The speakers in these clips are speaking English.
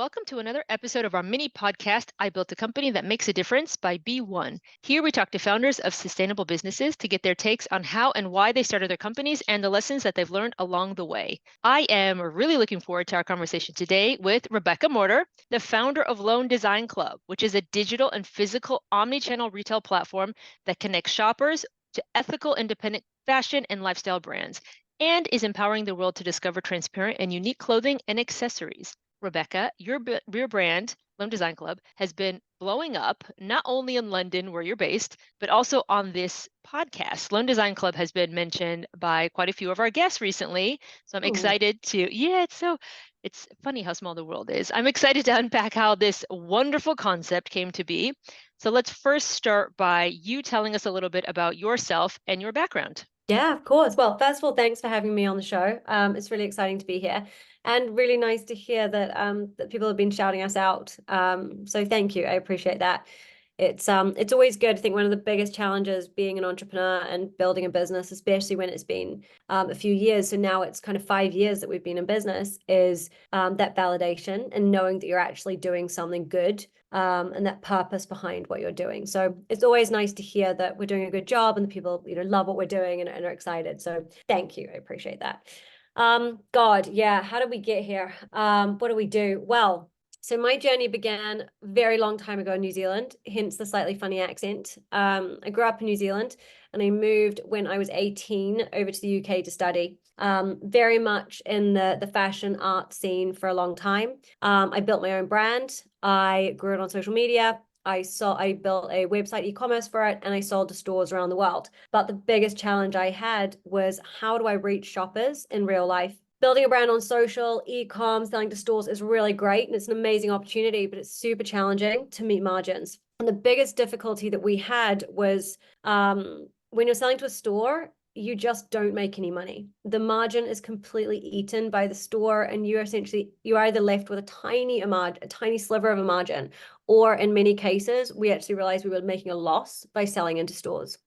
welcome to another episode of our mini podcast, I Built a Company That Makes a Difference by B1. Here we talk to founders of sustainable businesses to get their takes on how and why they started their companies and the lessons that they've learned along the way. I am really looking forward to our conversation today with Rebecca Morter, the founder of Loan Design Club, which is a digital and physical omni-channel retail platform that connects shoppers to ethical, independent fashion and lifestyle brands, and is empowering the world to discover transparent and unique clothing and accessories. Rebecca, your brand, Loan Design Club, has been blowing up not only in London, where you're based, but also on this podcast. Loan Design Club has been mentioned by quite a few of our guests recently. So I'm excited to, it's funny how small the world is. I'm excited to unpack how this wonderful concept came to be. So let's first start by you telling us a little bit about yourself and your background. Yeah, of course. Well, first of all, thanks for having me on the show. It's really exciting to be here, and really nice to hear that that people have been shouting us out. So thank you. I appreciate that. It's always good. I think one of the biggest challenges being an entrepreneur and building a business, especially when it's been a few years. So now it's kind of 5 years that we've been in business, is that validation and knowing that you're actually doing something good. And that purpose behind what you're doing. So it's always nice to hear that we're doing a good job and the people, love what we're doing and are excited. So thank you. I appreciate that. God, yeah. How did we get here? What do we do? Well, so my journey began a very long time ago in New Zealand, hence the slightly funny accent. I grew up in New Zealand and I moved when I was 18 over to the UK to study. Very much in the fashion art scene for a long time. I built my own brand. I grew it on social media. I built a website e-commerce for it, and I sold to stores around the world. But the biggest challenge I had was, how do I reach shoppers in real life? Building a brand on social, e-com, selling to stores is really great, and it's an amazing opportunity, but it's super challenging to meet margins. And the biggest difficulty that we had was when you're selling to a store, you just don't make any money. The margin is completely eaten by the store, and you're either left with a tiny sliver of a margin, or in many cases, we actually realized we were making a loss by selling into stores.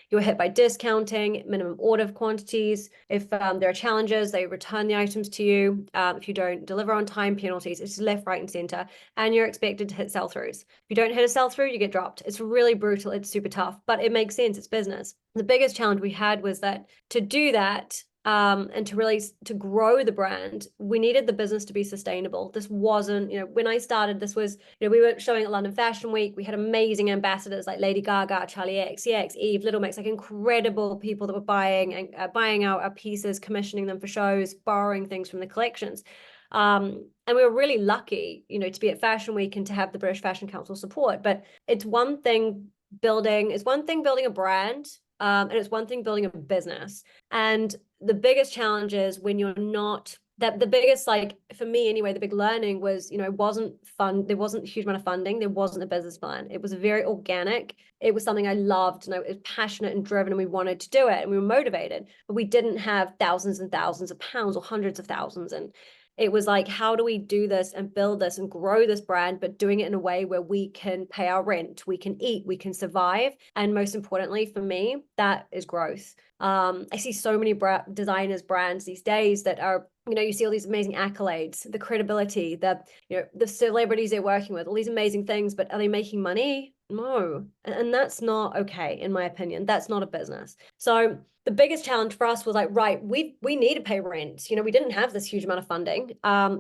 You're hit by discounting, minimum order quantities. If there are challenges, they return the items to you. If you don't deliver on time, penalties. It's left, right, and center. And you're expected to hit sell-throughs. If you don't hit a sell-through, you get dropped. It's really brutal. It's super tough, but it makes sense. It's business. The biggest challenge we had was that to do that, and to grow the brand, we needed the business to be sustainable. This wasn't, when I started, this was, we were showing at London Fashion Week. We had amazing ambassadors like Lady Gaga, Charlie XCX, Eve, Little Mix, like incredible people that were buying our pieces, commissioning them for shows, borrowing things from the collections. And we were really lucky, to be at Fashion Week and to have the British Fashion Council support. But it's one thing building a brand, and it's one thing building a business. And the biggest challenge is when you're not that the biggest, like for me anyway, the big learning was, it wasn't fun. There wasn't a huge amount of funding. There wasn't a business plan. It was very organic. It was something I loved and I was passionate and driven and we wanted to do it and we were motivated, but we didn't have thousands and thousands of pounds or hundreds of thousands. And it was like, how do we do this and build this and grow this brand, but doing it in a way where we can pay our rent, we can eat, we can survive. And most importantly for me, that is growth. I see so many designers, brands these days that are, you see all these amazing accolades, the credibility, the celebrities they're working with, all these amazing things, but are they making money? No. And that's not okay, in my opinion. That's not a business. So the biggest challenge for us was like, right, we need to pay rent. We didn't have this huge amount of funding.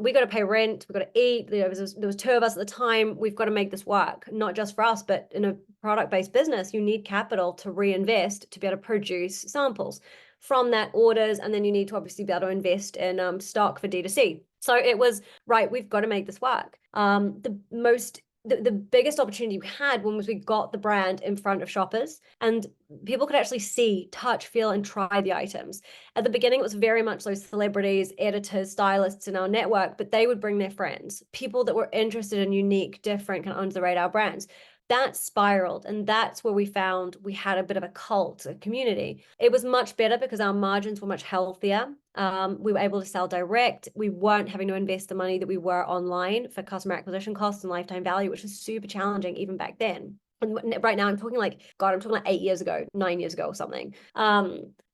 We got to pay rent. We got to eat. There was 2 of us at the time. We've got to make this work, not just for us, but in a product-based business, you need capital to reinvest to be able to produce samples from that, orders, and then you need to obviously be able to invest in stock for D2C. So it was, right, we've got to make this work. The biggest opportunity we had was we got the brand in front of shoppers and people could actually see, touch, feel, and try the items. At the beginning, it was very much those celebrities, editors, stylists in our network, but they would bring their friends, people that were interested in unique, different, kind of under the radar brands. That spiraled, and that's where we found we had a bit of a cult, a community. It was much better because our margins were much healthier. We were able to sell direct. We weren't having to invest the money that we were online for customer acquisition costs and lifetime value, which was super challenging even back then. And right now I'm talking like, God, I'm talking like 8 years ago, 9 years ago or something.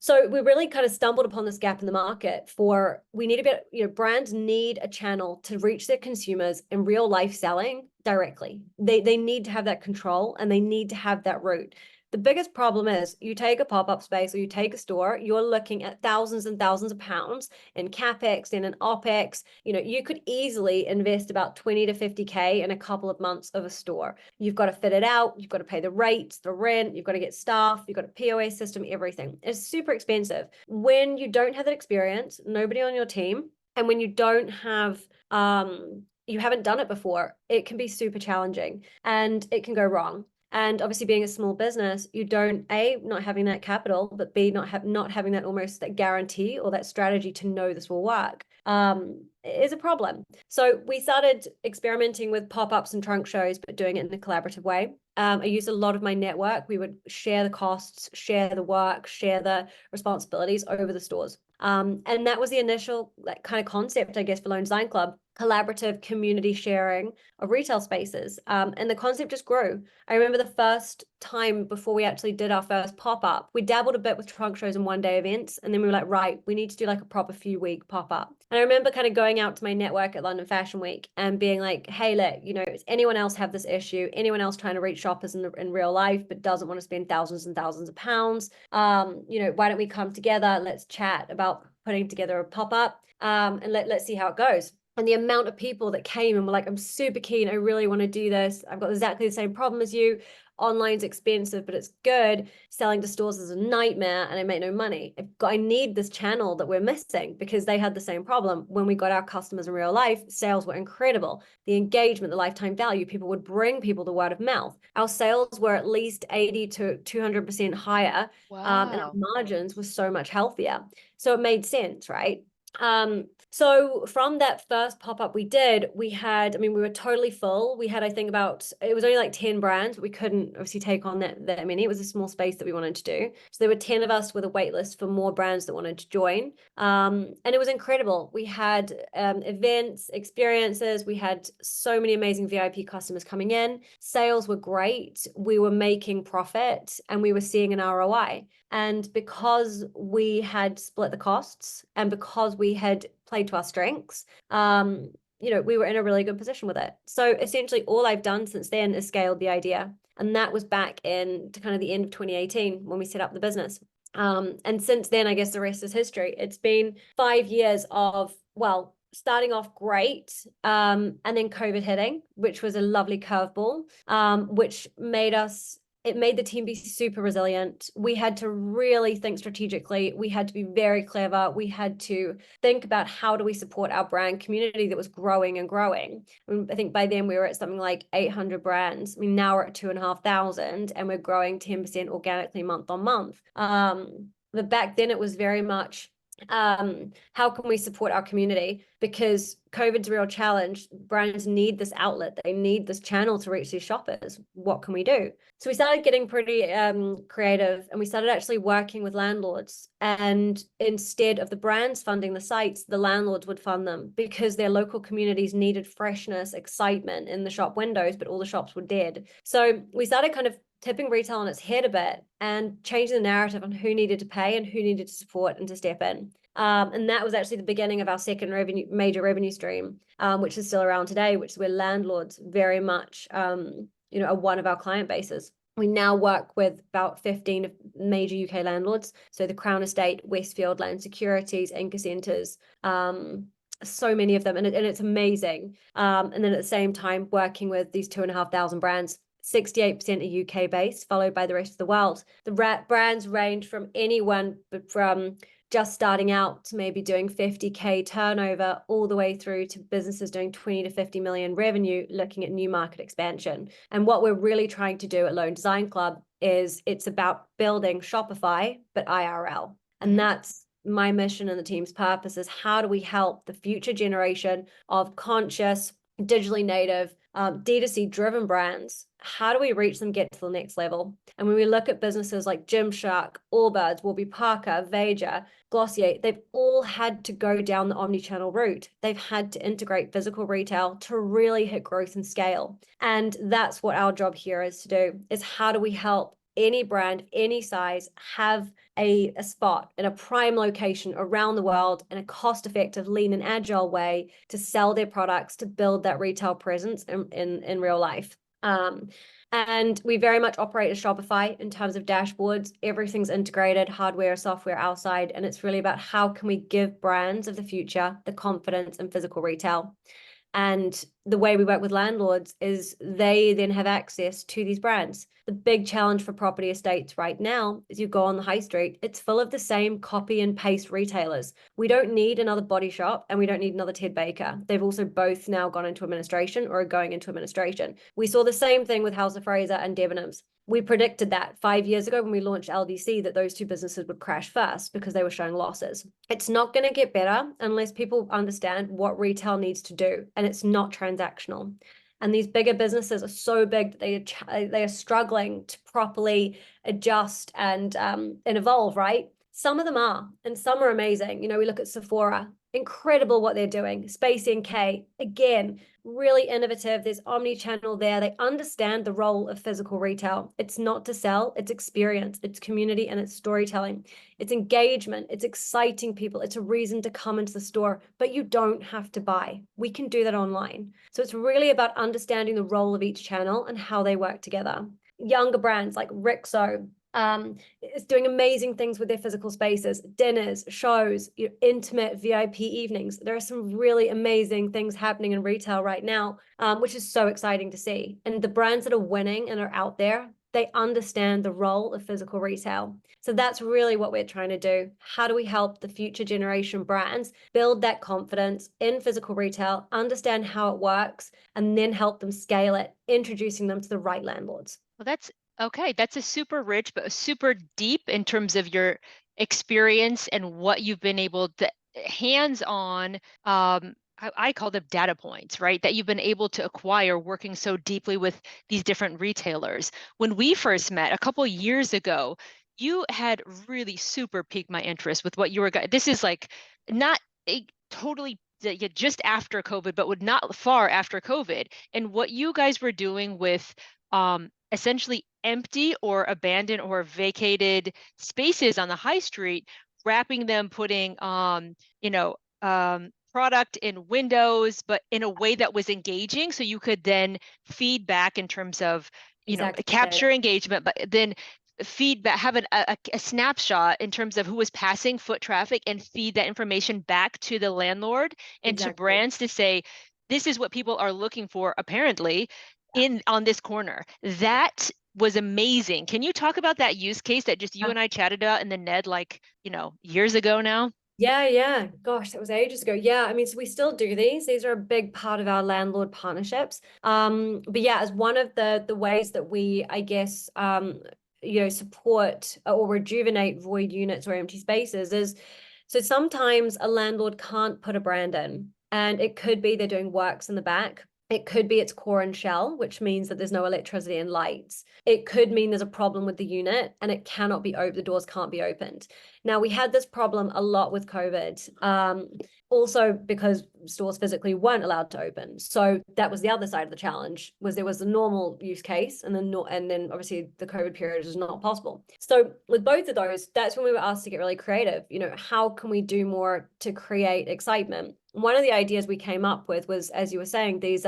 So we really kind of stumbled upon this gap in the market for, we need a bit, brands need a channel to reach their consumers in real life selling directly. They need to have that control and they need to have that route. The biggest problem is you take a pop-up space or you take a store, you're looking at thousands and thousands of pounds in CapEx and in OpEx. You could easily invest about 20 to 50K in a couple of months of a store. You've got to fit it out, you've got to pay the rates, the rent, you've got to get staff, you've got a POS system, everything. It's super expensive. When you don't have that experience, nobody on your team, and when you don't have you haven't done it before, it can be super challenging and it can go wrong. And obviously being a small business, you don't, A, not having that capital, but B, not having that almost that guarantee or that strategy to know this will work, is a problem. So we started experimenting with pop-ups and trunk shows, but doing it in a collaborative way. I used a lot of my network. We would share the costs, share the work, share the responsibilities over the stores. And that was the initial kind of concept, I guess, for Lone Design Club, collaborative community sharing of retail spaces. And the concept just grew. I remember the first time before we actually did our first pop-up, we dabbled a bit with trunk shows and one-day events. And then we were like, right, we need to do like a proper few-week pop-up. And I remember kind of going out to my network at London Fashion Week and being like, hey, look, does anyone else have this issue? Anyone else trying to reach shoppers in real life but doesn't want to spend thousands and thousands of pounds? Why don't we come together? Let's chat about putting together a pop-up, and let's see how it goes. And the amount of people that came and were like, I'm super keen, I really want to do this. I've got exactly the same problem as you. Online's expensive, but it's good. Selling to stores is a nightmare and I make no money. I need this channel that we're missing, because they had the same problem. When we got our customers in real life, sales were incredible. The engagement, the lifetime value, people would bring people to word of mouth. Our sales were at least 80 to 200% higher. And our margins were so much healthier. So it made sense, right? So from that first pop-up we did, we were totally full. We had, I think it was only like 10 brands, but we couldn't obviously take on that many. It was a small space that we wanted to do. So there were 10 of us with a wait list for more brands that wanted to join. And it was incredible. We had events, experiences. We had so many amazing VIP customers coming in. Sales were great. We were making profit and we were seeing an ROI. And because we had split the costs and because we had played to our strengths, we were in a really good position with it. So essentially all I've done since then is scaled the idea. And that was back in to kind of the end of 2018 when we set up the business. And since then, I guess the rest is history. It's been 5 years of, starting off great, and then COVID hitting, which was a lovely curveball, which made the team be super resilient. We had to really think strategically. We had to be very clever. We had to think about how do we support our brand community that was growing and growing. I think by then we were at something like 800 brands. Now we're at 2,500 and we're growing 10% organically month on month. But back then it was very much, how can we support our community? Because COVID's a real challenge. Brands need this outlet. They need this channel to reach these shoppers. What can we do? So we started getting pretty creative, and we started actually working with landlords. And instead of the brands funding the sites, the landlords would fund them, because their local communities needed freshness, excitement in the shop windows, but all the shops were dead. So we started kind of tipping retail on its head a bit and changing the narrative on who needed to pay and who needed to support and to step in. And that was actually the beginning of our second major revenue stream, which is still around today, which is where landlords very much, are one of our client bases. We now work with about 15 major UK landlords. So the Crown Estate, Westfield, Land Securities, Anchor Centres, so many of them. And it's amazing. And then at the same time, working with these 2,500 brands. 68% are UK based, followed by the rest of the world. The brands range from anyone from just starting out to maybe doing 50K turnover, all the way through to businesses doing 20 to 50 million revenue, looking at new market expansion. And what we're really trying to do at Lone Design Club is it's about building Shopify, but IRL. And that's my mission and the team's purpose, is how do we help the future generation of conscious, digitally native, D2C driven brands how do we reach them, get to the next level? And when we look at businesses like Gymshark, Allbirds, Warby Parker, Veja, Glossier, they've all had to go down the omni-channel route. They've had to integrate physical retail to really hit growth and scale. And that's what our job here is to do, is how do we help any brand, any size, have a spot in a prime location around the world in a cost-effective, lean and agile way to sell their products, to build that retail presence in real life. And we very much operate as Shopify in terms of dashboards. Everything's integrated, hardware, software, outside, and it's really about how can we give brands of the future the confidence in physical retail. And the way we work with landlords is they then have access to these brands. The big challenge for property estates right now is you go on the high street, it's full of the same copy and paste retailers. We don't need another Body Shop and we don't need another Ted Baker. They've also both now gone into administration or are going into administration. We saw the same thing with House of Fraser and Debenhams. We predicted that 5 years ago when we launched LDC that those two businesses would crash first because they were showing losses. It's not going to get better unless people understand what retail needs to do, and it's not transactional. And these bigger businesses are so big that they are struggling to properly adjust and evolve, right? Some of them are, and some are amazing. You know, we look at Sephora, incredible what they're doing. Space NK, again, really innovative. There's omni-channel there. They understand the role of physical retail. It's not to sell, it's experience, it's community, and it's storytelling. It's engagement, it's exciting people. It's a reason to come into the store, but you don't have to buy. We can do that online. So it's really about understanding the role of each channel and how they work together. Younger brands like Rixo, it's doing amazing things with their physical spaces, dinners, shows, intimate VIP evenings. There are some really amazing things happening in retail right now, which is so exciting to see. And the brands that are winning and are out there, they understand the role of physical retail. So that's really what we're trying to do. How do we help the future generation brands build that confidence in physical retail, understand how it works, and then help them scale it, introducing them to the right landlords? Well, that's okay. That's a super rich, but super deep in terms of your experience and what you've been able to hands-on, I call them data points, right? That you've been able to acquire working so deeply with these different retailers. When we first met a couple years ago, you had really super piqued my interest with what you were. This is like not a totally just after COVID, but would not far after COVID, and what you guys were doing with essentially empty or abandoned or vacated spaces on the high street, wrapping them, putting product in windows, but in a way that was engaging, so you could then feed back in terms of Exactly. capture engagement, but then feedback, have a snapshot in terms of who was passing foot traffic, and feed that information back to the landlord and to Exactly. brands to say, this is what people are looking for apparently on this corner. That was amazing. Can you talk about that use case that just you and I chatted about in the Ned, like, years ago now? Yeah. Gosh, that was ages ago. Yeah, I mean, so we still do these. These are a big part of our landlord partnerships. But yeah, as one of the ways that we, I guess, support or rejuvenate void units or empty spaces is, so sometimes a landlord can't put a brand in, and it could be they're doing works in the back. It could be it's core and shell, which means that there's no electricity and lights. It could mean there's a problem with the unit and it cannot be opened, the doors can't be opened. Now, we had this problem a lot with COVID, also because stores physically weren't allowed to open. So that was the other side of the challenge, was there was a normal use case, and then obviously the COVID period was not possible. So with both of those, that's when we were asked to get really creative. How can we do more to create excitement? One of the ideas we came up with was, as you were saying, these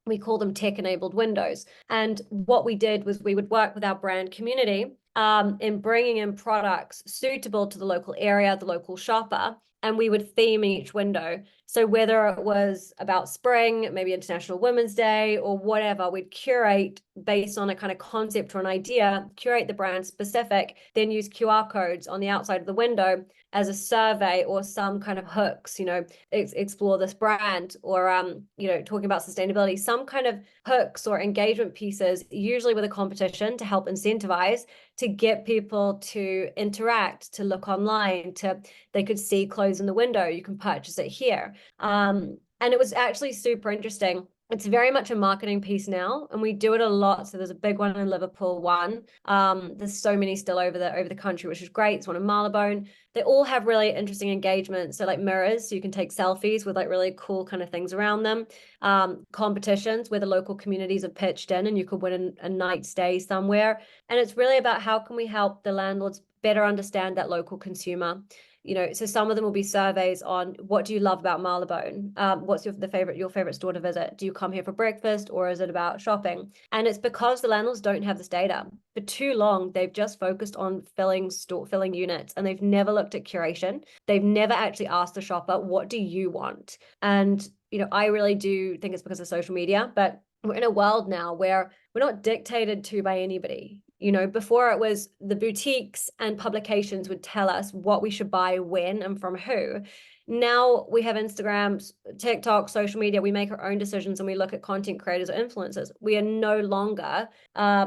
we call them tech-enabled windows. And what we did was we would work with our brand community in bringing in products suitable to the local area, the local shopper, and we would theme each window. So whether it was about spring, maybe International Women's Day, or whatever, we'd curate based on a kind of concept or an idea, curate the brand specific, then use QR codes on the outside of the window as a survey or some kind of hooks, explore this brand, or talking about sustainability, some kind of hooks or engagement pieces, usually with a competition to help incentivize, to get people to interact, to look online, they could see clothes in the window, you can purchase it here. And it was actually super interesting. It's very much a marketing piece now, and we do it a lot. So there's a big one in Liverpool, one. There's so many still over the country, which is great. It's one in Marylebone. They all have really interesting engagements. So like mirrors, so you can take selfies with like really cool kind of things around them. Competitions where the local communities have pitched in, and you could win a night stay somewhere. And it's really about how can we help the landlords better understand that local consumer. So some of them will be surveys on what do you love about Marylebone? What's your favorite store to visit? Do you come here for breakfast, or is it about shopping? And it's because the landlords don't have this data. For too long, they've just focused on filling units, and they've never looked at curation. They've never actually asked the shopper, what do you want? And I really do think it's because of social media, but we're in a world now where we're not dictated to by anybody. Before it was the boutiques and publications would tell us what we should buy, when, and from who. Now we have Instagram, TikTok, social media. We make our own decisions, and we look at content creators or influencers. We are no longer, no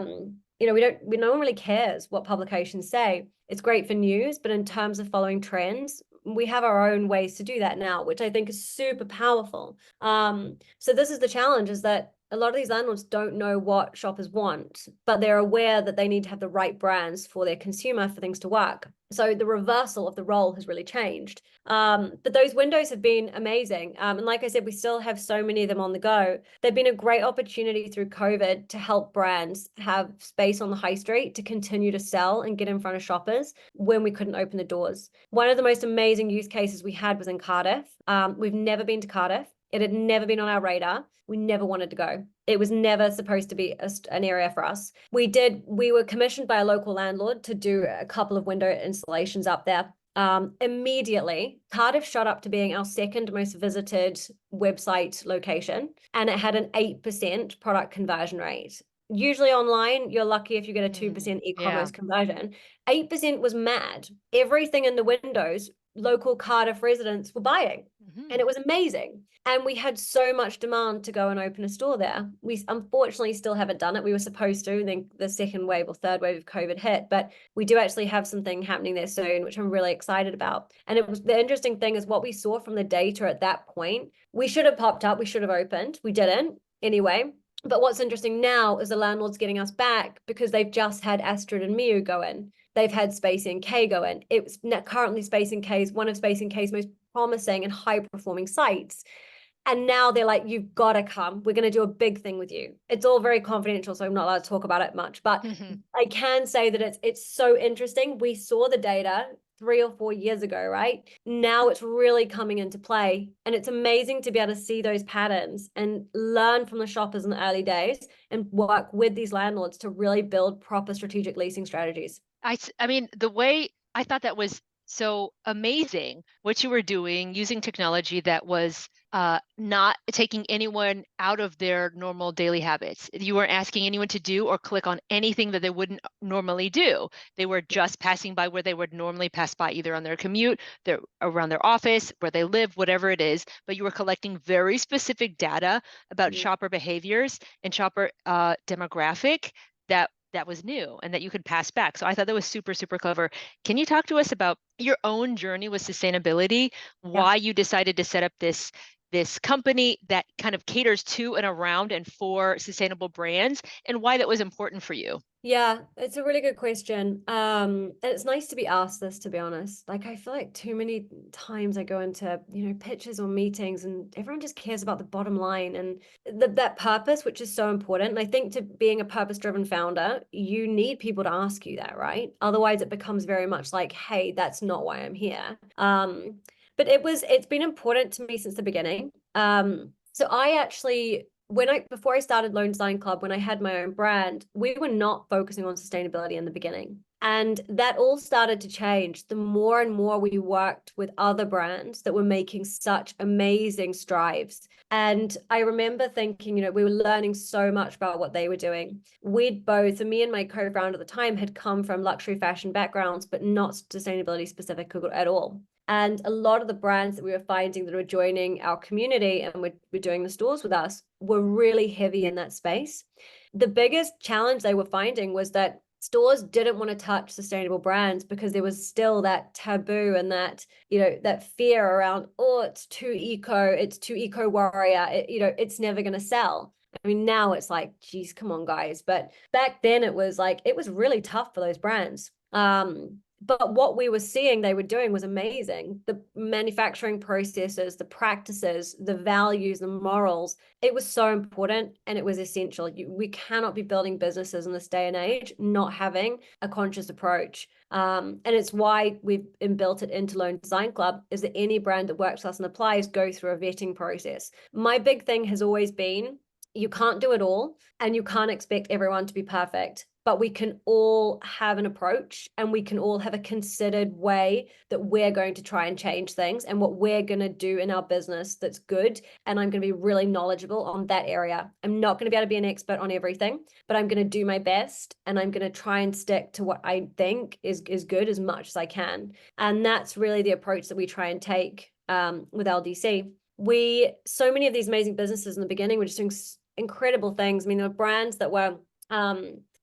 one really cares what publications say. It's great for news, but in terms of following trends, we have our own ways to do that now, which I think is super powerful. So this is the challenge, is that a lot of these landlords don't know what shoppers want, but they're aware that they need to have the right brands for their consumer for things to work. So the reversal of the role has really changed. But those windows have been amazing. And like I said, we still have so many of them on the go. They've been a great opportunity through COVID to help brands have space on the high street to continue to sell and get in front of shoppers when we couldn't open the doors. One of the most amazing use cases we had was in Cardiff. We've never been to Cardiff. It had never been on our radar. We never wanted to go. It was never supposed to be an area for us. We were commissioned by a local landlord to do a couple of window installations up there. Immediately, Cardiff shot up to being our second most visited website location, and it had an 8% product conversion rate. Usually online, you're lucky if you get a 2% e-commerce conversion. 8% was mad. Everything in the windows, local Cardiff residents were buying, and it was amazing. And we had so much demand to go and open a store there. We unfortunately still haven't done it. We were supposed to, and then the second wave or third wave of COVID hit, but we do actually have something happening there soon, which I'm really excited about. And it was the interesting thing is what we saw from the data at that point. We should have popped up. We should have opened. We didn't anyway. But what's interesting now is the landlord's getting us back because they've just had Astrid and Miu go in. They've had Space NK go in. It's currently Space NK is one of Space NK's most promising and high performing sites. And now they're like, you've got to come. We're going to do a big thing with you. It's all very confidential, so I'm not allowed to talk about it much. But I can say that it's so interesting. We saw the data 3 or 4 years ago, right? Now it's really coming into play. And it's amazing to be able to see those patterns and learn from the shoppers in the early days and work with these landlords to really build proper strategic leasing strategies. I mean, the way I thought that was so amazing, what you were doing using technology that was not taking anyone out of their normal daily habits. You weren't asking anyone to do or click on anything that they wouldn't normally do. They were just passing by where they would normally pass by, either on their commute, around their office, where they live, whatever it is. But you were collecting very specific data about shopper behaviors and shopper demographic that was new and that you could pass back. So I thought that was super, super clever. Can you talk to us about your own journey with sustainability, why you decided to set up this company that kind of caters to and around and for sustainable brands, and why that was important for you? Yeah, it's a really good question. And it's nice to be asked this, to be honest. Like, I feel like too many times I go into, pitches or meetings, and everyone just cares about the bottom line and that purpose, which is so important. And I think to being a purpose-driven founder, you need people to ask you that, right? Otherwise, it becomes very much like, hey, that's not why I'm here. But it's been important to me since the beginning. So I actually, before I started Loan Design Club, when I had my own brand, we were not focusing on sustainability in the beginning. And that all started to change the more and more we worked with other brands that were making such amazing strides. And I remember thinking, we were learning so much about what they were doing. We'd both, and me and my co-founder at the time, had come from luxury fashion backgrounds, but not sustainability specific at all. And a lot of the brands that we were finding that were joining our community and were doing the stores with us were really heavy in that space. The biggest challenge they were finding was that stores didn't want to touch sustainable brands because there was still that taboo and that, that fear around, oh, it's too eco warrior, it's never going to sell. I mean, now it's like, geez, come on, guys. But back then it was really tough for those brands. But what we were seeing they were doing was amazing. The manufacturing processes, the practices, the values, the morals, it was so important and it was essential. We cannot be building businesses in this day and age not having a conscious approach. And it's why we've built it into Lone Design Club, is that any brand that works with us and applies go through a vetting process. My big thing has always been, you can't do it all and you can't expect everyone to be perfect, but we can all have an approach and we can all have a considered way that we're going to try and change things and what we're going to do in our business that's good. And I'm going to be really knowledgeable on that area. I'm not going to be able to be an expert on everything, but I'm going to do my best and I'm going to try and stick to what I think is good as much as I can. And that's really the approach that we try and take with LDC. So many of these amazing businesses in the beginning were just doing incredible things. I mean, there were brands that were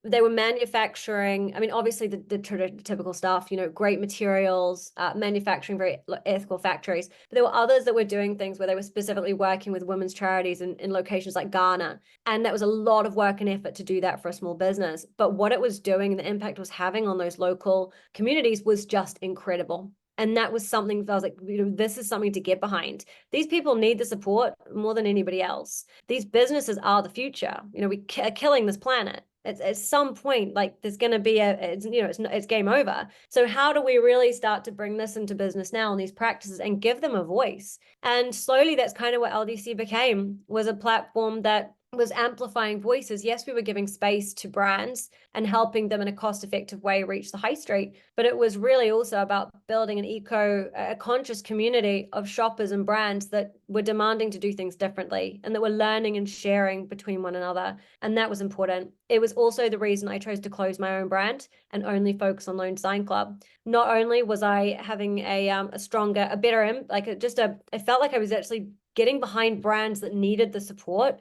they were manufacturing, I mean, obviously the typical stuff, great materials, manufacturing very ethical factories. But there were others that were doing things where they were specifically working with women's charities in locations like Ghana. And that was a lot of work and effort to do that for a small business. But what it was doing and the impact it was having on those local communities was just incredible. And that was something that I was like, this is something to get behind. These people need the support more than anybody else. These businesses are the future. We are killing this planet. At some point, like there's going to be it's game over. So how do we really start to bring this into business now and these practices and give them a voice? And slowly, that's kind of what LDC became, was a platform that was amplifying voices. Yes, we were giving space to brands and helping them in a cost-effective way reach the high street, but it was really also about building a conscious community of shoppers and brands that were demanding to do things differently and that were learning and sharing between one another. And that was important. It was also the reason I chose to close my own brand and only focus on Lone Design Club. Not only was I having a stronger, a better, I felt like I was actually getting behind brands that needed the support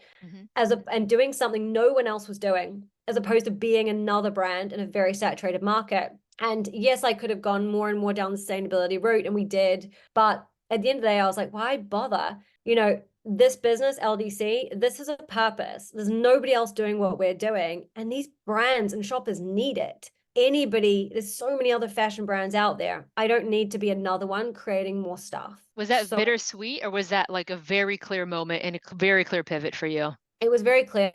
and doing something no one else was doing, as opposed to being another brand in a very saturated market. And yes, I could have gone more and more down the sustainability route, and we did. But at the end of the day, I was like, why bother? This business, LDC, this has a purpose. There's nobody else doing what we're doing. And these brands and shoppers need it. There's so many other fashion brands out there. I don't need to be another one creating more stuff. Was that So bittersweet, or was that like a very clear moment and a very clear pivot for you? it was very clear.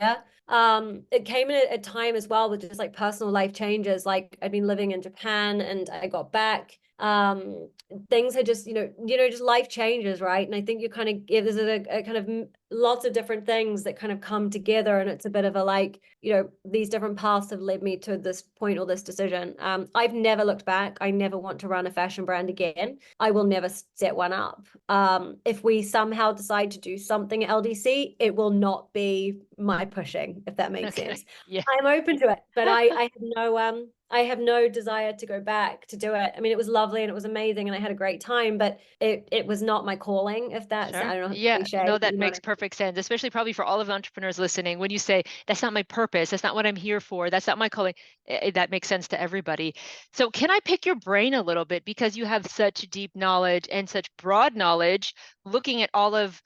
It came in a time as well with just like personal life changes. Like I'd been living in Japan and I got back. Things had just, just life changes, right? And I think you kind of there's a kind of lots of different things that kind of come together, and it's a bit of a these different paths have led me to this point or this decision. I've never looked back. I never want to run a fashion brand again. I will never set one up. If we somehow decide to do something at LDC, it will not be my pushing, if that makes sense. Yeah. I'm open to it, but I have no desire to go back to do it. I mean, it was lovely and it was amazing and I had a great time, but it was not my calling, if that's, Sure. I don't know, Yeah, cliche. no, that makes perfect sense, especially probably for all of the entrepreneurs listening. When you say, that's not my purpose, that's not what I'm here for, that's not my calling, that makes sense to everybody. So can I pick your brain a little bit, because you have such deep knowledge and such broad knowledge looking at all of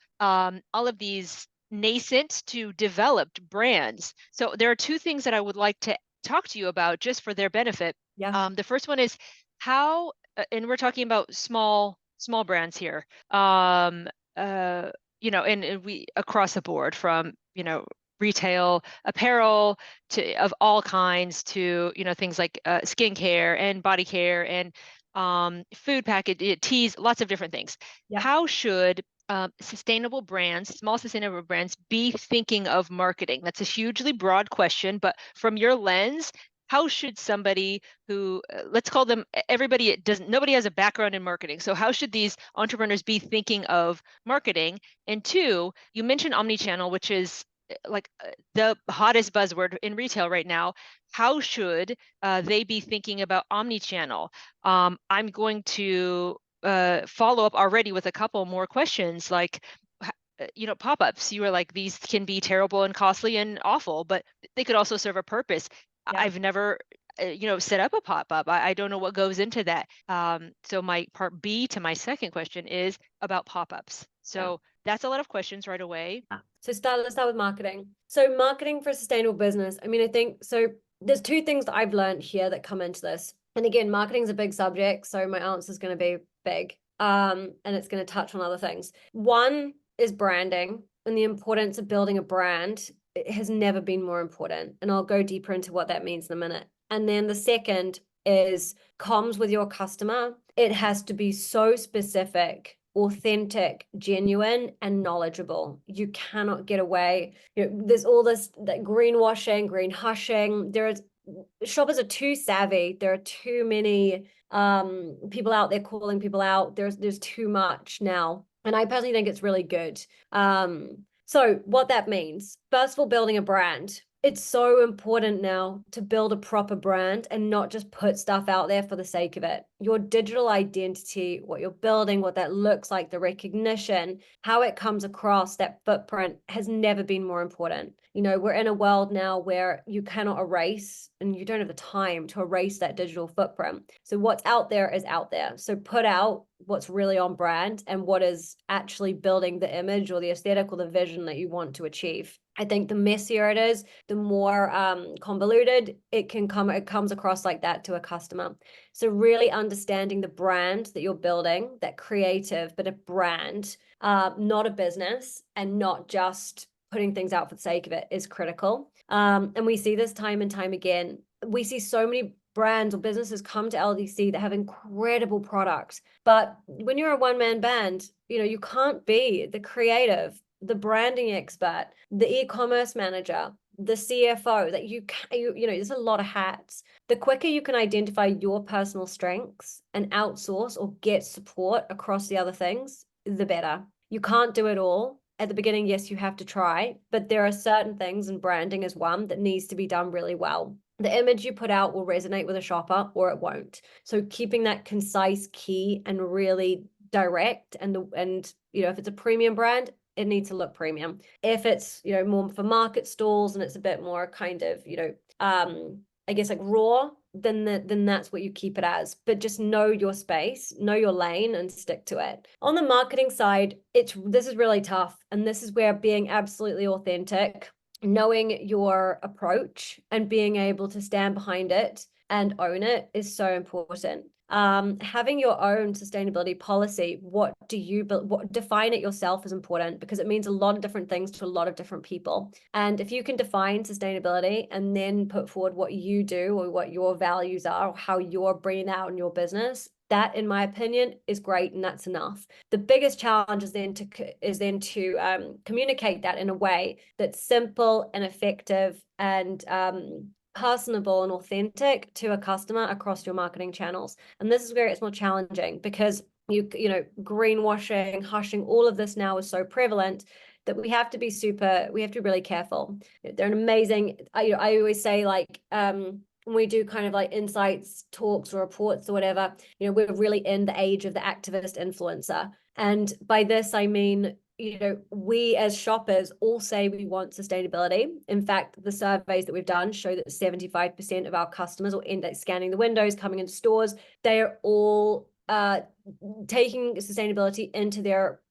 these nascent to developed brands. So there are two things that I would like to talk to you about just for their benefit. Yeah. The first one is how, and we're talking about small brands here. And we across the board, from retail apparel to of all kinds, to things like skincare and body care and food package, teas, lots of different things. Yeah. How should sustainable brands, small sustainable brands, be thinking of marketing? That's a hugely broad question, but from your lens, how should somebody who, let's call them, nobody has a background in marketing. So how should these entrepreneurs be thinking of marketing? And two, you mentioned omnichannel, which is the hottest buzzword in retail right now. How should they be thinking about omnichannel? I'm going to follow up already with a couple more questions, like pop-ups. You were like, these can be terrible and costly and awful, but they could also serve a purpose. Yeah. set up a pop-up. I don't know what goes into that. So my part B to my second question is about pop-ups. Yeah. So that's a lot of questions right away. So let's start with marketing. So marketing for a sustainable business. I mean, I think so there's two things that I've learned here that come into this. And again, marketing is a big subject, so my answer is going to be big. And it's going to touch on other things. One is branding and the importance of building a brand. It has never been more important. And I'll go deeper into what that means in a minute. And then the second is comms with your customer. It has to be so specific, authentic, genuine, and knowledgeable. You cannot get away. There's all this that greenwashing, green hushing. Shoppers are too savvy. There are too many people out there calling people out. There's too much now. And I personally think it's really good. So what that means, first of all, building a brand. It's so important now to build a proper brand and not just put stuff out there for the sake of it. Your digital identity, what you're building, what that looks like, the recognition, how it comes across, that footprint has never been more important. We're in a world now where you cannot erase and you don't have the time to erase that digital footprint. So what's out there is out there. So put out what's really on brand and what is actually building the image or the aesthetic or the vision that you want to achieve. I think the messier it is, the more convoluted it comes across like that to a customer. So really understanding the brand that you're building, that creative, but a brand, not a business, and not just putting things out for the sake of it is critical. And we see this time and time again. We see so many brands or businesses come to LDC that have incredible products. But when you're a one-man band, you can't be the creative, the branding expert, the e-commerce manager, the CFO, that there's a lot of hats. The quicker you can identify your personal strengths and outsource or get support across the other things, the better. You can't do it all. At the beginning, yes, you have to try, but there are certain things, and branding is one, that needs to be done really well. The image you put out will resonate with a shopper or it won't. So keeping that concise, key, and really direct, and if it's a premium brand, it needs to look premium. If it's more for market stalls and it's a bit more kind of I guess like raw, then that's what you keep it as. But just know your space, know your lane, and stick to it. On the marketing side, this is really tough, and this is where being absolutely authentic, knowing your approach, and being able to stand behind it and own it is so important. Having your own sustainability policy, what define it yourself is important, because it means a lot of different things to a lot of different people. And if you can define sustainability and then put forward what you do or what your values are, or how you're bringing out in your business, that, in my opinion, is great, and that's enough. The biggest challenge is then to communicate that in a way that's simple and effective and personable and authentic to a customer across your marketing channels. And this is where it's more challenging, because greenwashing, hushing, all of this now is so prevalent that we have to be really careful. They're an amazing, I always say, like, when we do kind of like insights talks or reports or whatever, we're really in the age of the activist influencer. And by this, I mean, we as shoppers all say we want sustainability. In fact, the surveys that we've done show that 75% of our customers, or index scanning the windows, coming into stores, they are all taking sustainability into their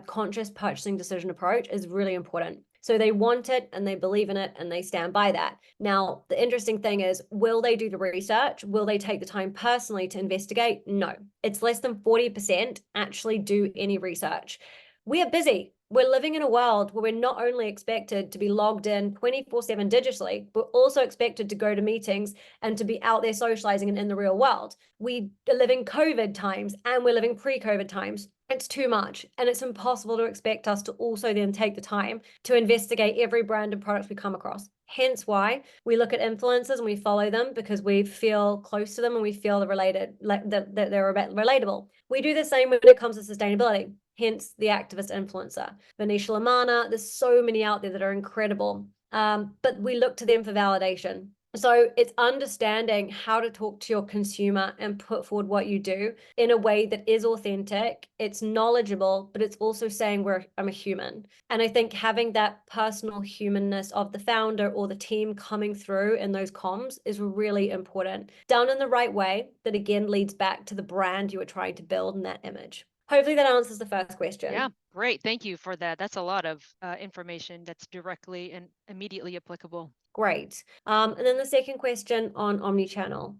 conscious purchasing decision approach is really important. So they want it and they believe in it and they stand by that. Now, the interesting thing is, will they do the research? Will they take the time personally to investigate? No. It's less than 40% actually do any research. We are busy. We're living in a world where we're not only expected to be logged in 24/7 digitally, but also expected to go to meetings and to be out there socializing and in the real world. We are living COVID times and we're living pre-COVID times. It's too much, and it's impossible to expect us to also then take the time to investigate every brand and product we come across. Hence why we look at influencers and we follow them, because we feel close to them and we feel that they're relatable. We do the same when it comes to sustainability. Hence the activist influencer, Venetia Lamana. There's so many out there that are incredible. But we look to them for validation. So it's understanding how to talk to your consumer and put forward what you do in a way that is authentic, it's knowledgeable, but it's also saying I'm a human. And I think having that personal humanness of the founder or the team coming through in those comms is really important. Done in the right way, that again leads back to the brand you are trying to build in that image. Hopefully that answers the first question. Yeah, great. Thank you for that. That's a lot of information that's directly and immediately applicable. Great. And then the second question on omnichannel.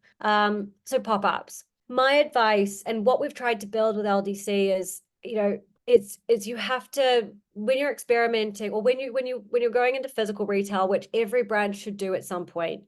So pop-ups. My advice and what we've tried to build with LDC is, it's you have to, when you're experimenting or when you're going into physical retail, which every brand should do at some point,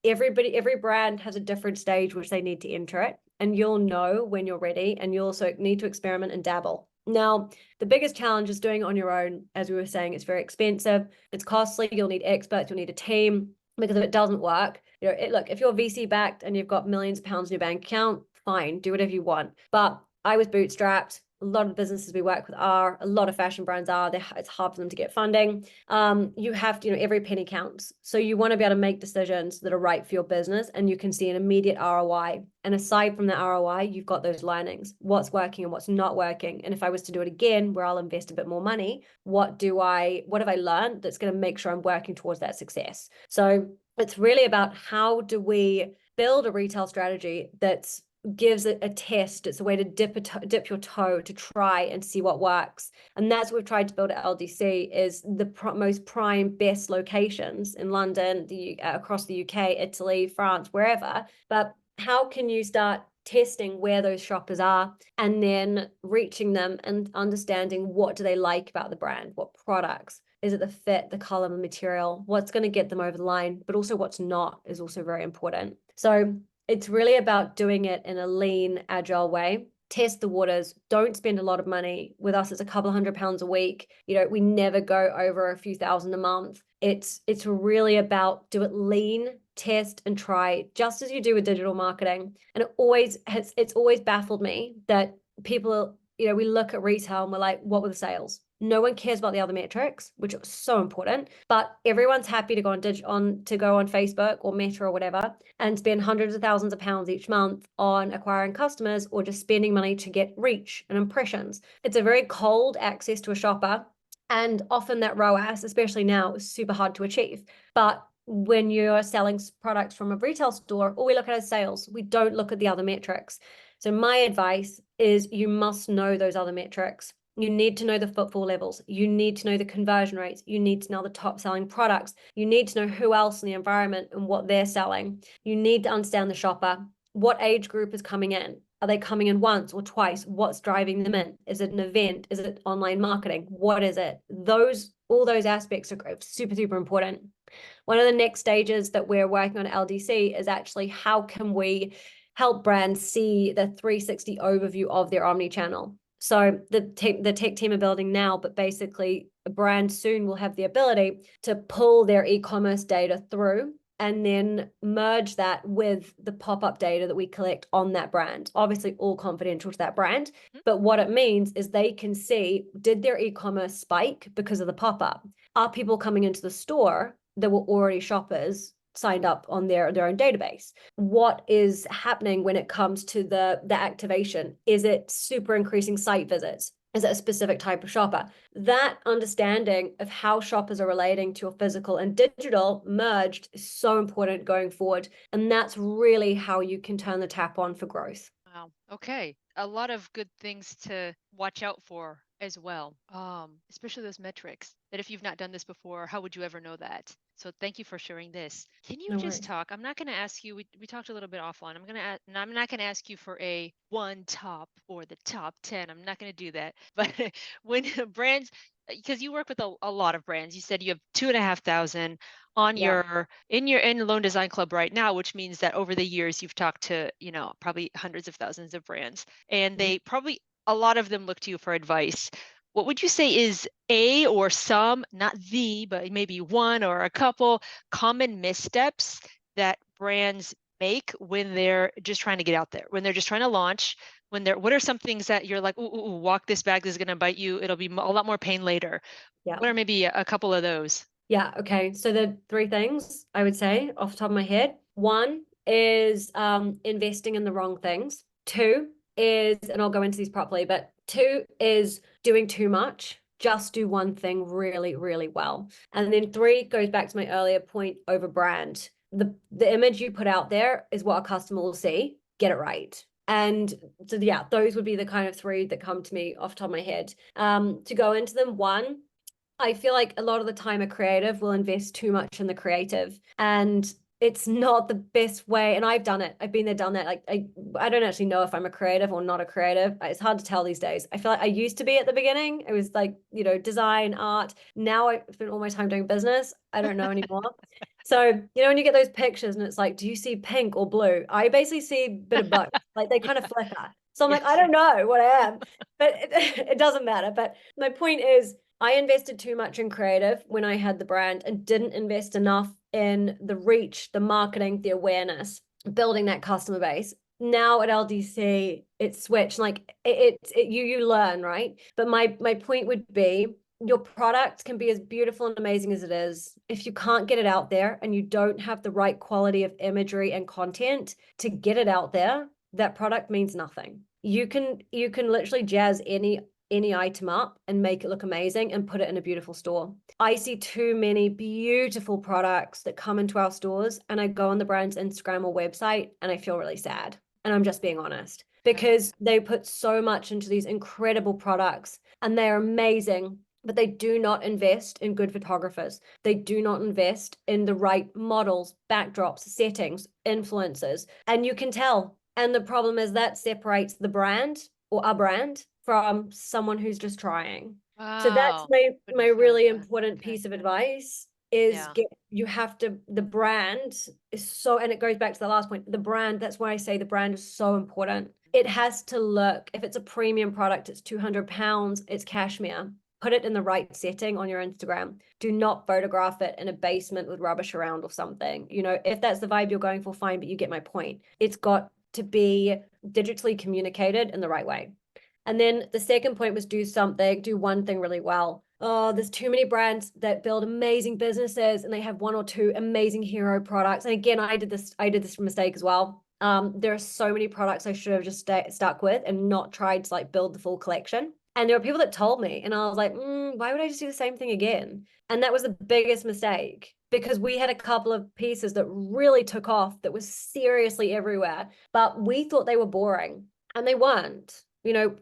every brand has a different stage which they need to enter it, and you'll know when you're ready, and you also need to experiment and dabble. Now, the biggest challenge is doing it on your own. As we were saying, it's very expensive, it's costly, you'll need experts, you'll need a team, because if it doesn't work, look, if you're VC backed and you've got millions of pounds in your bank account, fine, do whatever you want. But I was bootstrapped. A lot of the businesses we work with are, a lot of fashion brands are, it's hard for them to get funding. You have to, every penny counts. So you want to be able to make decisions that are right for your business, and you can see an immediate ROI. And aside from that ROI, you've got those learnings, what's working and what's not working. And if I was to do it again, where I'll invest a bit more money, what have I learned that's going to make sure I'm working towards that success? So it's really about, how do we build a retail strategy that's gives it a test. It's a way to dip your toe to try and see what works. And that's what we've tried to build at LDC, is the most prime, best locations in London, across the UK, Italy, France, wherever. But how can you start testing where those shoppers are, and then reaching them and understanding what do they like about the brand, what products, is it the fit, the color, the material, what's going to get them over the line, but also what's not is also very important. So it's really about doing it in a lean, agile way. Test the waters. Don't spend a lot of money. With us, it's a couple £100 a week. We never go over a few thousand a month. It's really about, do it lean, test and try, just as you do with digital marketing. And it's always baffled me that people, we look at retail and we're like, what were the sales? No one cares about the other metrics, which are so important, but everyone's happy to go on Facebook or Meta or whatever and spend hundreds of thousands of pounds each month on acquiring customers, or just spending money to get reach and impressions. It's a very cold access to a shopper, and often that ROAS, especially now, is super hard to achieve. But when you're selling products from a retail store, all we look at is sales. We don't look at the other metrics. So my advice is, you must know those other metrics. You need to know the footfall levels. You need to know the conversion rates. You need to know the top selling products. You need to know who else in the environment and what they're selling. You need to understand the shopper. What age group is coming in? Are they coming in once or twice? What's driving them in? Is it an event? Is it online marketing? What is it? All those aspects are super, super important. One of the next stages that we're working on at LDC is actually, how can we help brands see the 360 overview of their omni-channel? So the tech team are building now, but basically a brand soon will have the ability to pull their e-commerce data through and then merge that with the pop-up data that we collect on that brand. Obviously all confidential to that brand, but what it means is they can see, did their e-commerce spike because of the pop-up? Are people coming into the store that were already shoppers signed up on their own database? What is happening when it comes to the activation? Is it super increasing site visits? Is it a specific type of shopper? That understanding of how shoppers are relating to your physical and digital merged is so important going forward. And that's really how you can turn the tap on for growth. Wow. Okay. A lot of good things to watch out for as well. Especially those metrics that if you've not done this before, how would you ever know that? So thank you for sharing this. Can you No just worries. talk? I'm not going to ask you, we talked a little bit offline. I'm not going to ask you for a one top or the top 10. I'm not going to do that. But when brands, because you work with a lot of brands, you said you have 2,500 on Yeah. in Loan Design Club right now, which means that over the years you've talked to, probably hundreds of thousands of brands, and Mhm. they probably, a lot of them look to you for advice. What would you say is a, or some, not the, but maybe one or a couple common missteps that brands make when they're just trying to get out there, when they're just trying to launch, what are some things that you're like, ooh, walk this back, this is going to bite you, it'll be a lot more pain later? Yeah. What are maybe a couple of those? Yeah, okay. So the three things I would say off the top of my head. One is investing in the wrong things. Two is, and I'll go into these properly, but two is doing too much. Just do one thing really, really well. And then three goes back to my earlier point over brand. The image you put out there is what a customer will see. Get it right. And so yeah, those would be the kind of three that come to me off the top of my head. To go into them, one, I feel like a lot of the time a creative will invest too much in the creative, and it's not the best way. And I've done it. I've been there, done that. Like I don't actually know if I'm a creative or not a creative. It's hard to tell these days. I feel like I used to be at the beginning. It was like, design, art. Now I spend all my time doing business. I don't know anymore. So, when you get those pictures and it's like, do you see pink or blue? I basically see a bit of both. Like they kind of flicker. So I'm like, I Yes. don't know what I am, but it doesn't matter. But my point is, I invested too much in creative when I had the brand and didn't invest enough in the reach, the marketing, the awareness, building that customer base. Now at LDC, it's switched. Like you learn, right? But my point would be, your product can be as beautiful and amazing as it is. If you can't get it out there and you don't have the right quality of imagery and content to get it out there, that product means nothing. You can literally jazz any item up and make it look amazing and put it in a beautiful store. I see too many beautiful products that come into our stores, and I go on the brand's Instagram or website and I feel really sad. And I'm just being honest, because they put so much into these incredible products and they're amazing, but they do not invest in good photographers. They do not invest in the right models, backdrops, settings, influencers. And you can tell. And the problem is that separates the brand or a brand from someone who's just trying. So that's Wow. my Wouldn't have thought of really that. important Okay. piece of advice is Yeah. the brand is so, and it goes back to the last point, the brand, that's why I say the brand is so important. It has to look, if it's a premium product, it's 200 pounds, it's cashmere. Put it in the right setting on your Instagram. Do not photograph it in a basement with rubbish around or something. If that's the vibe you're going for, fine, but you get my point. It's got to be digitally communicated in the right way. And then the second point was do one thing really well. Oh, there's too many brands that build amazing businesses and they have one or two amazing hero products. And again, I did this mistake as well. There are so many products I should have just stuck with and not tried to like build the full collection. And there were people that told me, and I was like, why would I just do the same thing again? And that was the biggest mistake, because we had a couple of pieces that really took off that was seriously everywhere, but we thought they were boring and they weren't.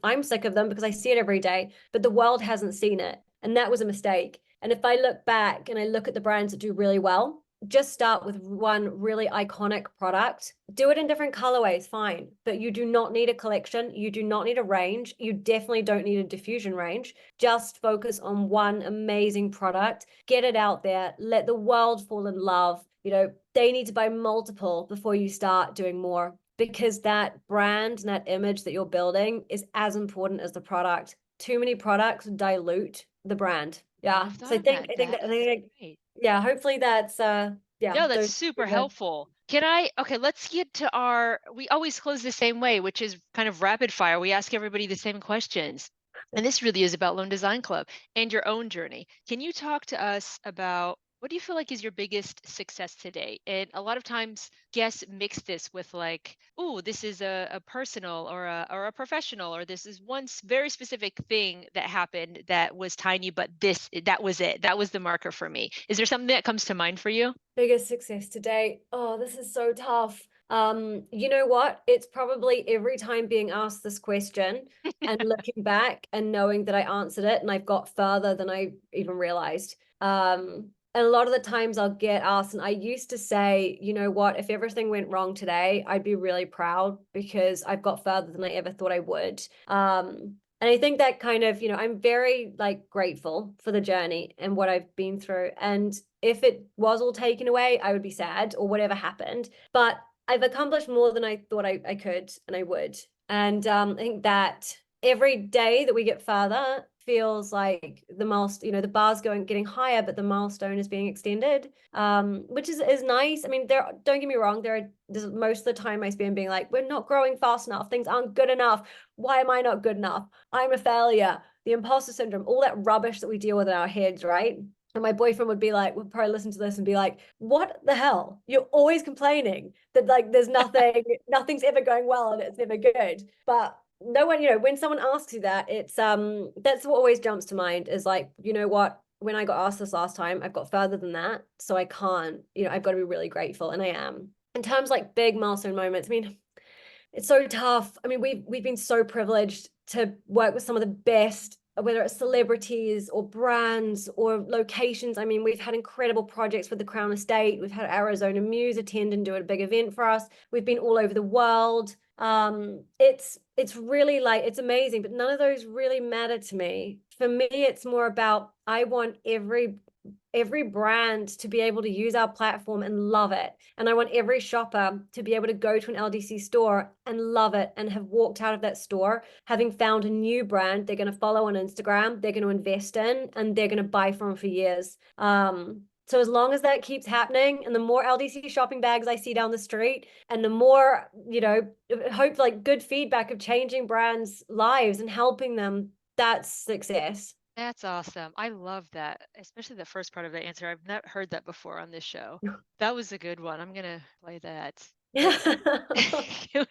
I'm sick of them because I see it every day, but the world hasn't seen it. And that was a mistake. And if I look back and I look at the brands that do really well, just start with one really iconic product. Do it in different colorways, fine. But you do not need a collection. You do not need a range. You definitely don't need a diffusion range. Just focus on one amazing product. Get it out there. Let the world fall in love. They need to buy multiple before you start doing more, because that brand and that image that you're building is as important as the product. Too many products dilute the brand. Wouldn't Yeah. have So thought of that. I That is think great. yeah, hopefully that's yeah, No, that's those super helpful. Okay, let's get to we always close the same way, which is kind of rapid fire. We ask everybody the same questions. And this really is about Lone Design Club and your own journey. Can you talk to us about what do you feel like is your biggest success today? And a lot of times guests mix this with like, oh, this is a personal or a professional, or this is very specific thing that happened that was tiny, but that was it. That was the marker for me. Is there something that comes to mind for you? biggest success to date. Oh, this is so tough. You know what? It's probably every time being asked this question and looking back and knowing that I answered it and I've got further than I even realized. And a lot of the times I'll get asked, and I used to say, you know what, if everything went wrong today, I'd be really proud because I've got further than I ever thought I would. And I think that kind of, I'm very like grateful for the journey and what I've been through. And if it was all taken away, I would be sad or whatever happened. But I've accomplished more than I thought I could and I would. And I think that every day that we get further feels like the bar's getting higher, but the milestone is being extended, which is nice. I mean, don't get me wrong, there's most of the time I spend being like, we're not growing fast enough, things aren't good enough. Why am I not good enough? I'm a failure. The imposter syndrome, all that rubbish that we deal with in our heads, right? And my boyfriend would probably listen to this and be like, what the hell? You're always complaining that like there's nothing's ever going well and it's never good. But no one, when someone asks you that, it's that's what always jumps to mind is like, you know what? When I got asked this last time, I've got further than that. So I can't, I've got to be really grateful. And I am. In terms like big milestone moments, I mean, it's so tough. I mean, we've been so privileged to work with some of the best, whether it's celebrities or brands or locations. I mean, we've had incredible projects with the Crown Estate. We've had Arizona Muse attend and do a big event for us. We've been all over the world. It's really like it's amazing, but none of those really matter to me. For me, it's more about I want every brand to be able to use our platform and love it. And I want every shopper to be able to go to an LDC store and love it and have walked out of that store having found a new brand they're going to follow on Instagram, they're going to invest in, and they're going to buy from for years. So as long as that keeps happening, and the more LDC shopping bags I see down the street, and the more, hope like good feedback of changing brands' lives and helping them, that's success. That's awesome. I love that, especially the first part of the answer. I've not heard that before on this show. That was a good one. I'm gonna play that. But can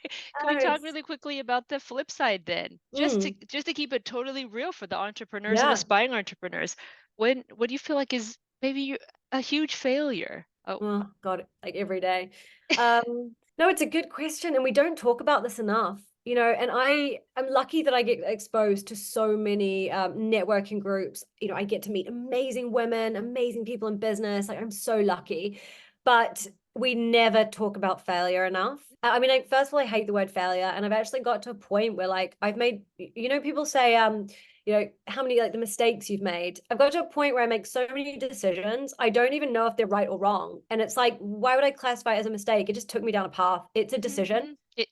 we talk It's, really quickly about the flip side then? Just to keep it totally real for the entrepreneurs and yeah. aspiring entrepreneurs. What do you feel like is maybe a huge failure? Oh, Oh God, like every day. No, it's a good question, and we don't talk about this enough. And I'm lucky that I get exposed to so many networking groups. I get to meet amazing women, amazing people in business. Like I'm so lucky, but we never talk about failure enough. I mean, like, first of all, I hate the word failure, and I've actually got to a point where like I've made, people say, how many like the mistakes you've made. I've got to a point where I make so many decisions, I don't even know if they're right or wrong. And it's like, why would I classify it as a mistake? It just took me down a path. It's a mhm, decision. mhm. It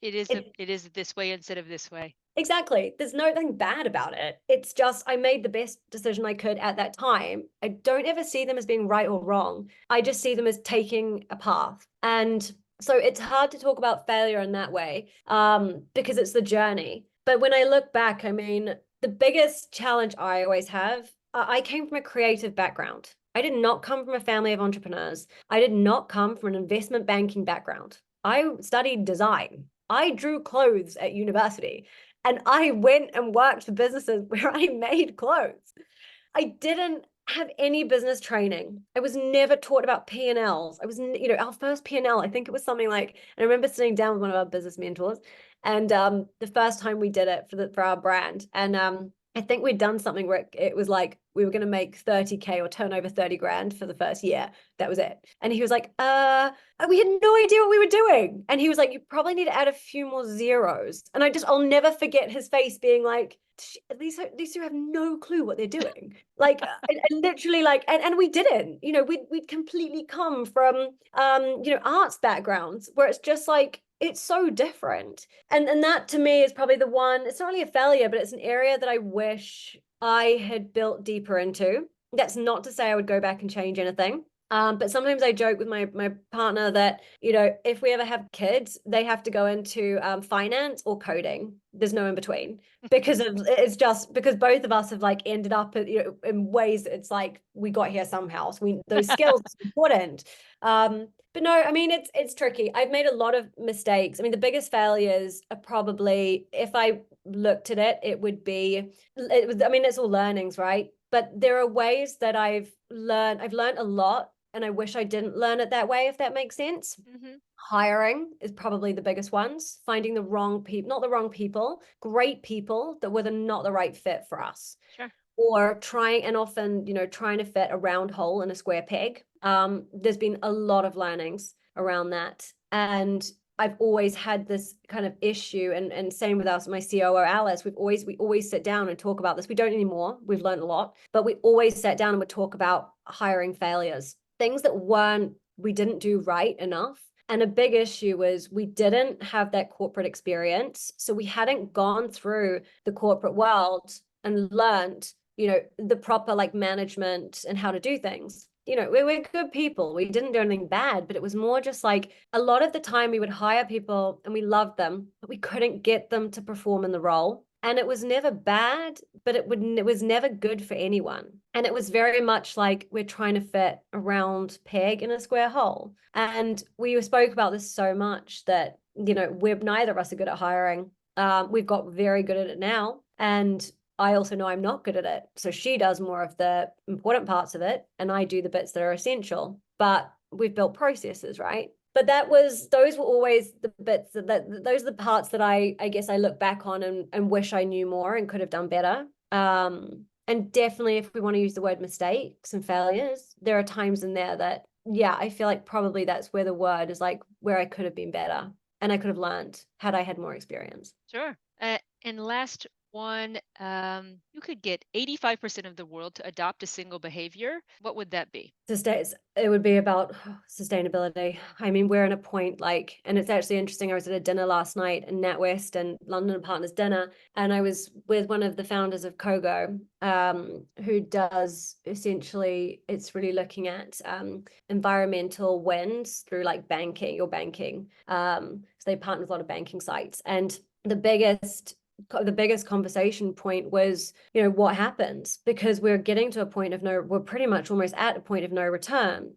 It is this way instead of this way. exactly. There's nothing bad about it. It's just I made the best decision I could at that time. I don't ever see them as being right or wrong. I just see them as taking a path. And so it's hard to talk about failure in that way, because it's the journey. But when I look back, I mean, the biggest challenge I always have, I came from a creative background. I did not come from a family of entrepreneurs. I did not come from an investment banking background. I studied design. I drew clothes at university, and I went and worked for businesses where I made clothes. I didn't have any business training. I was never taught about P&Ls. I was, our first P&L, I think it was something like, and I remember sitting down with one of our business mentors, and the first time we did it for our brand, and I think we'd done something where it was like we were going to make 30K or turn over 30 grand for the first year. That was it. And he was like, we had no idea what we were doing. And he was like, you probably need to add a few more zeros. And I'll never forget his face being like, at least you have no clue what they're doing. Like, and literally like, and we didn't, we'd completely come from, arts backgrounds where it's just like, it's so different. And that to me is probably the one, it's not really a failure, but it's an area that I wish I had built deeper into. That's not to say I would go back and change anything. But sometimes I joke with my partner that, if we ever have kids, they have to go into finance or coding. There's no in between, because it's just because both of us have like ended up in ways it's like we got here somehow. So those skills are important. But no, I mean it's tricky. I've made a lot of mistakes. I mean, the biggest failures are probably, if I looked at it, I mean, it's all learnings, right? But there are ways that I've learned a lot, and I wish I didn't learn it that way, if that makes sense. Mhm. Hiring is probably the biggest ones. Finding the wrong people, not the wrong people, great people that were not the right fit for us. Sure. Or trying, and often, trying to fit a round hole in a square peg. There's been a lot of learnings around that. And I've always had this kind of issue, and same with us, my COO Alice. We always sit down and talk about this. We don't anymore. We've learned a lot, but we always sat down and would talk about hiring failures, things that we didn't do right enough. And a big issue was we didn't have that corporate experience. So we hadn't gone through the corporate world and learned, the proper like management and how to do things. We're good people. We didn't do anything bad, but it was more just like a lot of the time we would hire people and we loved them, but we couldn't get them to perform in the role. And it was never bad, but it was never good for anyone. And it was very much like we're trying to fit a round peg in a square hole. And we spoke about this so much that, we're neither of us are good at hiring. We've got very good at it now. And I also know I'm not good at it. So she does more of the important parts of it, and I do the bits that are essential. But we've built processes, right? But those were always the bits those are the parts that I guess I look back on and wish I knew more and could have done better. And definitely, if we want to use the word mistakes and failures, there are times in there that, yeah, I feel like probably that's where the word is, like, where I could have been better and I could have learned had I had more experience. Sure. And last one, you could get 85% of the world to adopt a single behavior. What would that be? It would be about sustainability. I mean, we're in a point, like, and it's actually interesting. I was at a dinner last night in NatWest and London Partners dinner, and I was with one of the founders of Kogo, who does essentially, it's really looking at environmental wins through like your banking. So they partner with a lot of banking sites, and the biggest conversation point was, what happens, because we're pretty much almost at a point of no return.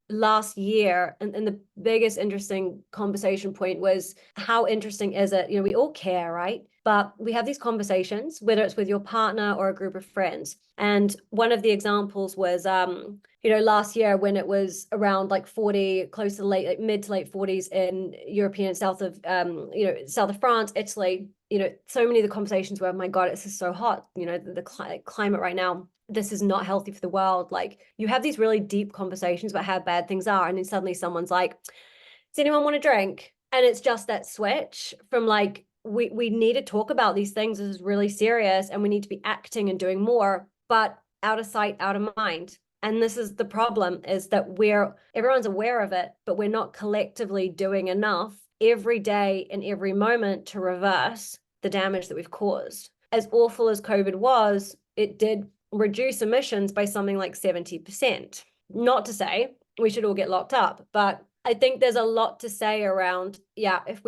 Last year, and the biggest interesting conversation point was, how interesting is it? We all care, right? But we have these conversations, whether it's with your partner or a group of friends. And one of the examples was, last year when it was around like 40, close to like mid to late 40s in European south of, south of France, Italy. So many of the conversations were, oh my God, it's just so hot. The climate right now, this is not healthy for the world. Like, you have these really deep conversations about how bad things are, and then suddenly someone's like, does anyone want a drink? And it's just that switch from like, we need to talk about these things. This is really serious, and we need to be acting and doing more, but out of sight, out of mind. And this is the problem, is that everyone's aware of it, but we're not collectively doing enough every day and every moment to reverse the damage that we've caused. As awful as COVID was, it did reduce emissions by something like 70%. Not to say we should all get locked up, but I think there's a lot to say around, yeah, if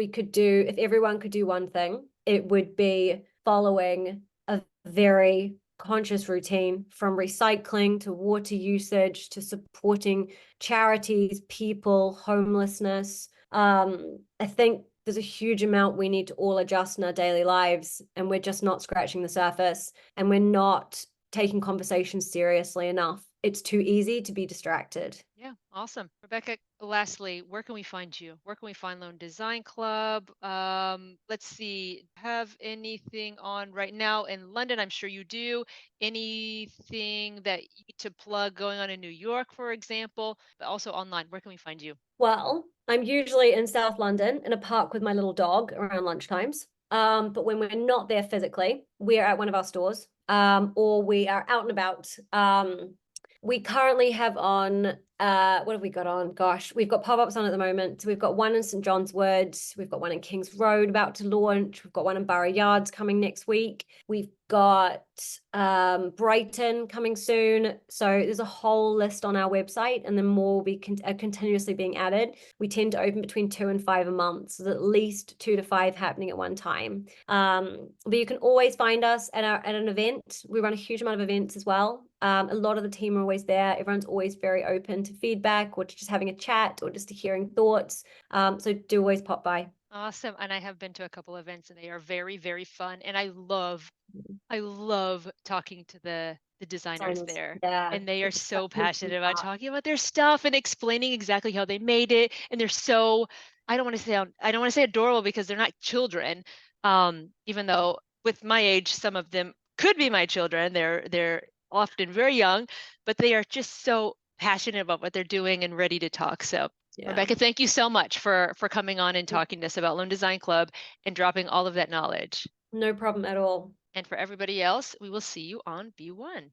everyone could do one thing, it would be following a very conscious routine, from recycling to water usage to supporting charities, people, homelessness. I think there's a huge amount we need to all adjust in our daily lives, and we're just not scratching the surface, and we're not taking conversations seriously enough. It's too easy to be distracted. Yeah, awesome. Rebecca, lastly, where can we find you? Where can we find Lone Design Club? Let's see, have anything on right now in London? I'm sure you do. Anything that you need to plug going on in New York, for example, but also online? Where can we find you? Well, I'm usually in South London in a park with my little dog around lunchtimes. But when we're not there physically, we're at one of our stores, or we are out and about. We currently have on, what have we got on? Gosh, we've got pop-ups on at the moment. So we've got one in St. John's Wood. We've got one in King's Road about to launch. We've got one in Borough Yards coming next week. We've got Brighton coming soon. So there's a whole list on our website, and then more will be continuously being added. We tend to open between 2 and 5 a month, so at least 2 to 5 happening at one time. But you can always find us at an event. We run a huge amount of events as well. A lot of the team are always there. Everyone's always very open to feedback, or to just having a chat, or just to hearing thoughts. So do always pop by. Awesome. And I have been to a couple events and they are very, very fun. And I love talking to the designers Designers, there. yeah, And they are it's such so a fun passionate about part. talking about their stuff and explaining exactly how they made it. And they're so, I don't want to say adorable because they're not children. Even though with my age, some of them could be my children. They're often very young, but they are just so passionate about what they're doing and ready to talk. So Yeah, Rebecca, thank you so much for coming on and talking to us about Lone Design Club and dropping all of that knowledge. no problem at all. And for everybody else, we will see you on B1.